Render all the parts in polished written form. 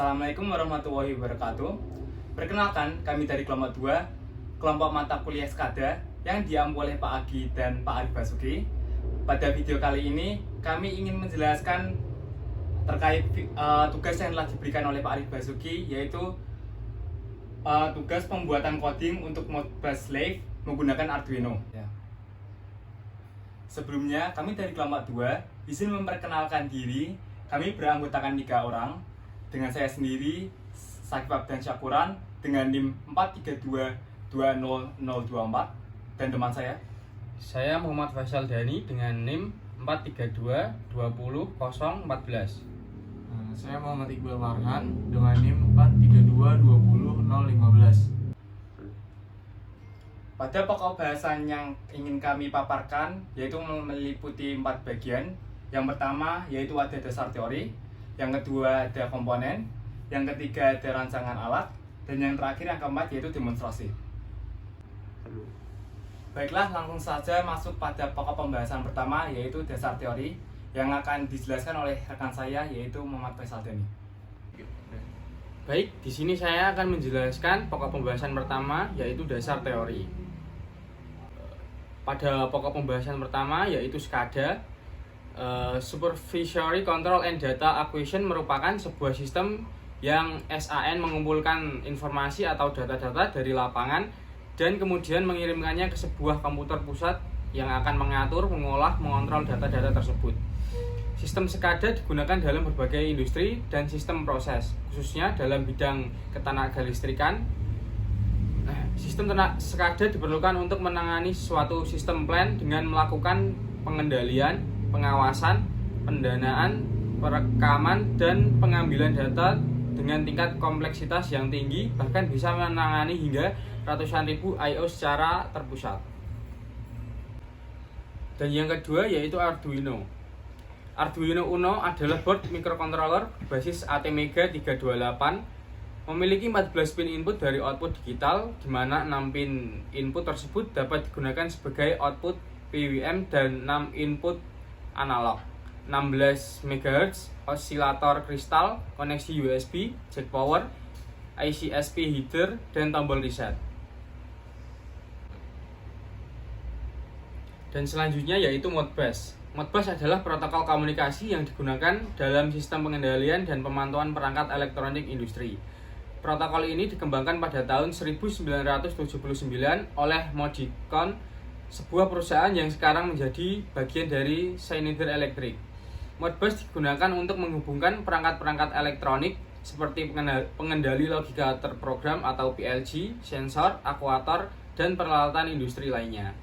Assalamualaikum warahmatullahi wabarakatuh. Perkenalkan, kami dari kelompok 2, kelompok mata kuliah SKADA yang diampu oleh Pak Agi dan Pak Arif Basuki. Pada video kali ini, kami ingin menjelaskan terkait tugas yang telah diberikan oleh Pak Arif Basuki, yaitu tugas pembuatan coding untuk Modbus Slave menggunakan Arduino. Sebelumnya, kami dari kelompok 2 izin memperkenalkan diri. Kami beranggotakan 3 orang, dengan saya sendiri, Sakib Abdan Syakuran, dengan NIM 4322024, dan teman saya Muhammad Faisal Dhani dengan NIM 4322014. Saya Muhammad Iqbal Marhan dengan NIM 4322015. Pada pokok bahasan yang ingin kami paparkan yaitu meliputi 4 bagian. Yang pertama yaitu ada dasar teori, yang kedua ada komponen, yang ketiga ada rancangan alat, dan yang terakhir yang keempat yaitu demonstrasi. Baiklah, langsung saja masuk pada pokok pembahasan pertama yaitu dasar teori yang akan dijelaskan oleh rekan saya yaitu Muhammad Faisal Dhani. Baik, di sini saya akan menjelaskan pokok pembahasan pertama yaitu dasar teori. Pada pokok pembahasan pertama yaitu SCADA, Supervisory Control and Data Acquisition merupakan sebuah sistem yang SAN mengumpulkan informasi atau data-data dari lapangan dan kemudian mengirimkannya ke sebuah komputer pusat yang akan mengatur, mengolah, mengontrol data-data tersebut. Sistem SCADA digunakan dalam berbagai industri dan sistem proses, khususnya dalam bidang ketenagalistrikan. Sistem SCADA diperlukan untuk menangani suatu sistem plan dengan melakukan pengendalian, pengawasan, pendanaan, perekaman, dan pengambilan data dengan tingkat kompleksitas yang tinggi, bahkan bisa menangani hingga ratusan ribu I/O secara terpusat. Dan yang kedua yaitu Arduino. Arduino Uno adalah board microcontroller berbasis ATmega 328, memiliki 14 pin input dari output digital, di mana 6 pin input tersebut dapat digunakan sebagai output PWM dan 6 input analog, 16 MHz, osilator kristal, koneksi USB, jack power, IC/SP header, dan tombol reset. Dan selanjutnya yaitu Modbus. Modbus adalah protokol komunikasi yang digunakan dalam sistem pengendalian dan pemantauan perangkat elektronik industri. Protokol ini dikembangkan pada tahun 1979 oleh Modicon, sebuah perusahaan yang sekarang menjadi bagian dari Schneider Electric. Modbus digunakan untuk menghubungkan perangkat-perangkat elektronik seperti pengendali logika terprogram atau PLC, sensor, aktuator, dan peralatan industri lainnya.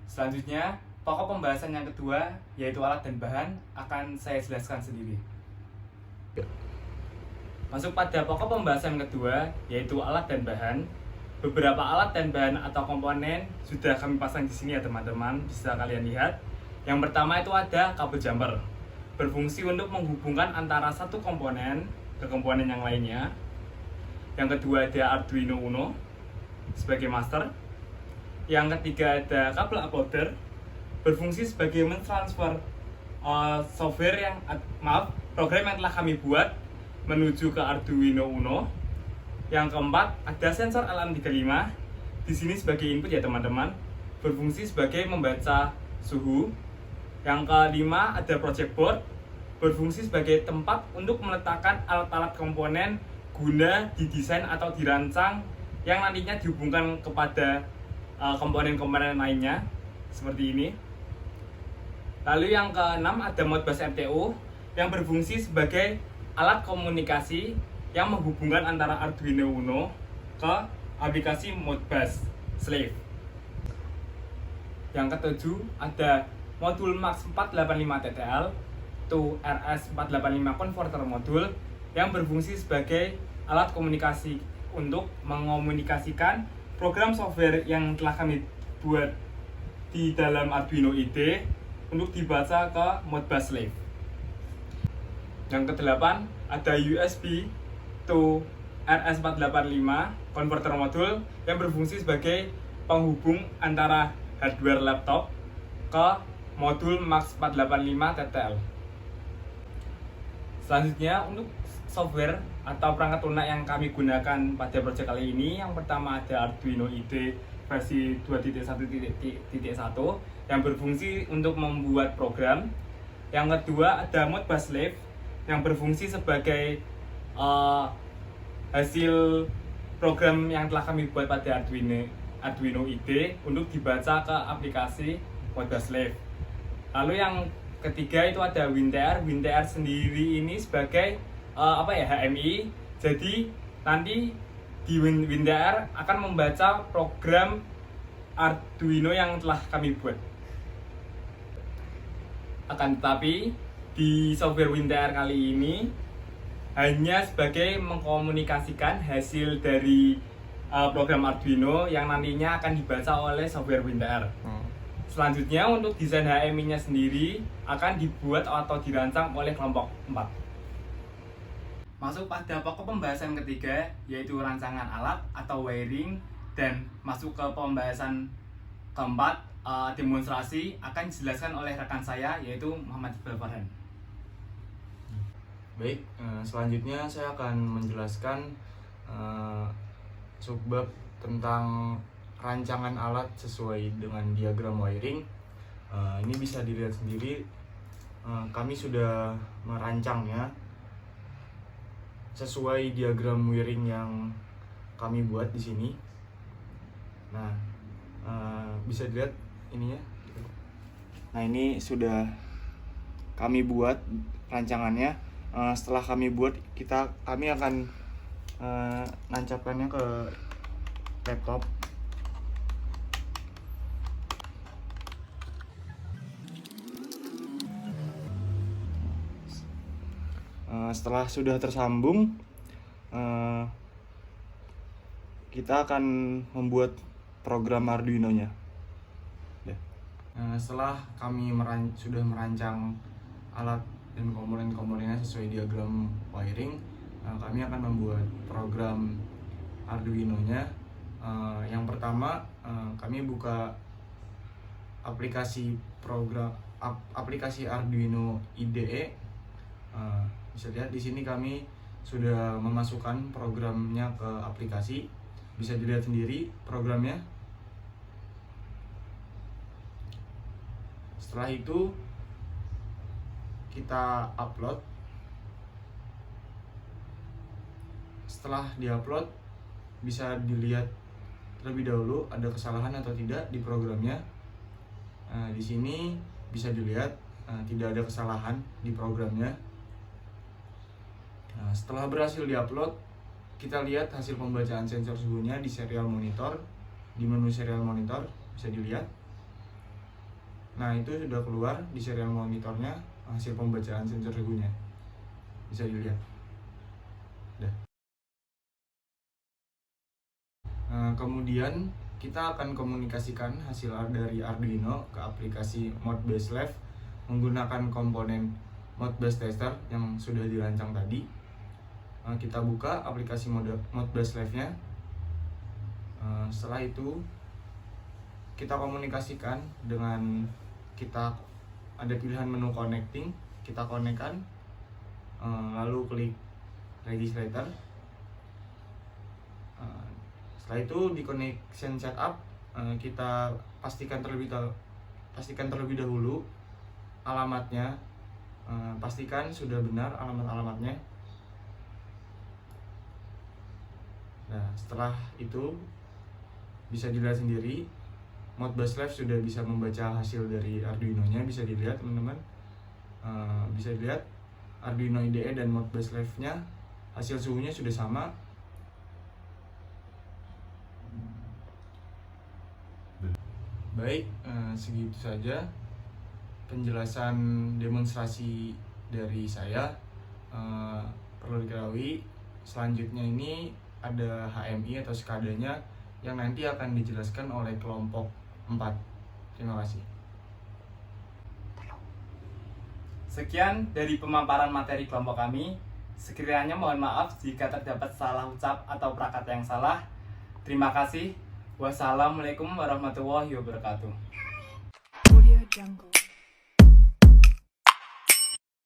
Selanjutnya, pokok pembahasan yang kedua yaitu alat dan bahan akan saya jelaskan sendiri. Masuk pada pokok pembahasan kedua yaitu alat dan bahan. Beberapa alat dan bahan atau komponen sudah kami pasang di sini ya teman-teman, bisa kalian lihat. Yang pertama itu ada kabel jumper, berfungsi untuk menghubungkan antara satu komponen ke komponen yang lainnya. Yang kedua ada Arduino Uno sebagai master. Yang ketiga ada kabel uploader, berfungsi sebagai mentransfer program yang telah kami buat menuju ke Arduino Uno. Yang keempat ada sensor LM35, di sini sebagai input ya teman-teman, berfungsi sebagai membaca suhu. Yang kelima ada project board, berfungsi sebagai tempat untuk meletakkan alat-alat komponen guna didesain atau dirancang yang nantinya dihubungkan kepada komponen-komponen lainnya seperti ini. Lalu yang keenam ada Modbus MTU yang berfungsi sebagai alat komunikasi yang menghubungkan antara Arduino Uno ke aplikasi Modbus Slave. Yang ketujuh ada modul MAX 485 TTL to RS485 converter modul yang berfungsi sebagai alat komunikasi untuk mengomunikasikan program software yang telah kami buat di dalam Arduino IDE untuk dibaca ke Modbus Slave. Yang kedelapan ada USB to RS485 converter modul yang berfungsi sebagai penghubung antara hardware laptop ke modul MAX 485 TTL. Selanjutnya untuk software atau perangkat lunak yang kami gunakan pada proyek kali ini, yang pertama ada Arduino IDE versi 2.1.1 yang berfungsi untuk membuat program. Yang kedua ada Modbus Live yang berfungsi sebagai hasil program yang telah kami buat pada Arduino IDE untuk dibaca ke aplikasi Modbus Live. Lalu yang ketiga itu ada WinTR. WinTR sendiri ini sebagai HMI. Jadi nanti di WinTR akan membaca program Arduino yang telah kami buat. Akan tetapi di software WinTR kali ini hanya sebagai mengkomunikasikan hasil dari program Arduino yang nantinya akan dibaca oleh software WinTR. Selanjutnya untuk desain HMI-nya sendiri akan dibuat atau dirancang oleh kelompok 4. Masuk pada pokok pembahasan ketiga, yaitu rancangan alat atau wiring, dan masuk ke pembahasan keempat, demonstrasi, akan dijelaskan oleh rekan saya, yaitu Muhammad Iqbal Farhan. Baik, selanjutnya saya akan menjelaskan subbab tentang rancangan alat sesuai dengan diagram wiring. Ini bisa dilihat sendiri, kami sudah merancangnya sesuai diagram wiring yang kami buat di sini. Nah, bisa dilihat ininya. Nah, ini sudah kami buat rancangannya. Setelah kami buat, kami akan nancapkannya ke laptop. Setelah sudah tersambung, kita akan membuat program Arduino-nya. Setelah kami sudah merancang alat dan komponen-komponennya sesuai diagram wiring, kami akan membuat program Arduino-nya. Yang pertama, kami buka aplikasi Arduino IDE. Bisa lihat di sini kami sudah memasukkan programnya ke aplikasi. Bisa dilihat sendiri programnya. Setelah itu kita upload. Setelah diupload, bisa dilihat terlebih dahulu ada kesalahan atau tidak di programnya. Di sini bisa dilihat tidak ada kesalahan di programnya. Setelah berhasil diupload, kita lihat hasil pembacaan sensor suhunya di serial monitor. Di menu serial monitor bisa dilihat. Nah, itu sudah keluar di serial monitornya hasil pembacaan sensor suhunya. Bisa dilihat. Kemudian kita akan komunikasikan hasil dari Arduino ke aplikasi Modbus Live menggunakan komponen Modbus Tester yang sudah dirancang tadi. Kita buka aplikasi Modbus Live-nya. Setelah itu kita komunikasikan dengan, kita ada pilihan menu connecting, kita konekkan, lalu klik registrator. Setelah itu di connection setup, kita pastikan terlebih dahulu alamatnya, pastikan sudah benar alamatnya. Nah, setelah itu bisa dilihat sendiri Modbus Live sudah bisa membaca hasil dari Arduino-nya. Bisa dilihat teman-teman, bisa dilihat Arduino IDE dan Modbus Live-nya hasil suhunya sudah sama. Baik, segitu saja penjelasan demonstrasi dari saya. Perlu diketahui selanjutnya ini ada HMI atau skadanya yang nanti akan dijelaskan oleh kelompok 4. Terima kasih. Sekian dari pemaparan materi kelompok kami. Sekiranya mohon maaf jika terdapat salah ucap atau prakata yang salah. Terima kasih. Wassalamualaikum warahmatullahi wabarakatuh. Audio Jungle.